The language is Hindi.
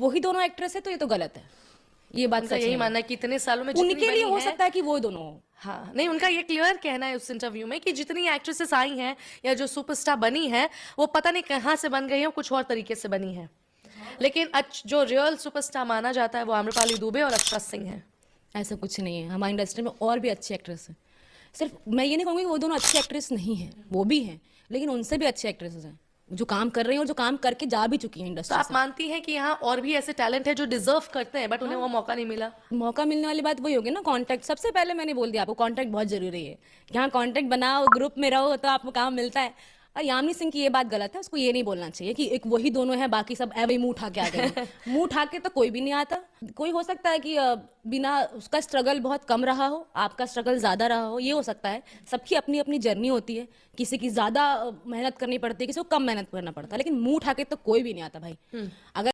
वही दोनों एक्ट्रेस है तो ये तो गलत है, ये बात उनका सच यही है। मानना है कि इतने सालों में जितनी उनके लिए बनी हो है, सकता है कि वो दोनों हो। हाँ नहीं, उनका ये क्लियर कहना है उस इंटरव्यू में कि जितनी एक्ट्रेसेस आई हैं या जो सुपरस्टार बनी है वो पता नहीं कहाँ से बन गई है, कुछ और तरीके से बनी है। लेकिन जो रियल सुपरस्टार माना जाता है वो आम्रपाली दुबे और अक्षरा सिंह है। ऐसा कुछ नहीं है, हमारी इंडस्ट्री में और भी अच्छी एक्ट्रेस हैं। सिर्फ मैं ये नहीं कहूँगी कि वो दोनों अच्छी एक्ट्रेस नहीं हैं, वो भी हैं, लेकिन उनसे भी अच्छे एक्ट्रेसेस हैं जो काम कर रही हैं और जो काम करके जा भी चुकी हैं तो इंडस्ट्री आप से। मानती हैं कि यहाँ और भी ऐसे टैलेंट है जो डिजर्व करते हैं बट उन्हें वो मौका नहीं मिला? मौका मिलने वाली बात वही होगी ना, कांटेक्ट। सबसे पहले मैंने बोल दिया आपको, कांटेक्ट बहुत जरूरी है। यहाँ कांटेक्ट बनाओ, ग्रुप में रहो तो आपको काम मिलता है। और यामिनी सिंह की ये बात गलत है, उसको ये नहीं बोलना चाहिए कि एक वही दोनों है, बाकी सब ऐवे ही मुंह उठा के आ गए। मुंह उठा के तो कोई भी नहीं आता। कोई हो सकता है कि बिना उसका स्ट्रगल बहुत कम रहा हो, आपका स्ट्रगल ज्यादा रहा हो, ये हो सकता है। सबकी अपनी अपनी जर्नी होती है, किसी की ज्यादा मेहनत करनी पड़ती है, किसी को कम मेहनत करना पड़ता है, लेकिन मुंह उठा के तो कोई भी नहीं आता भाई। अगर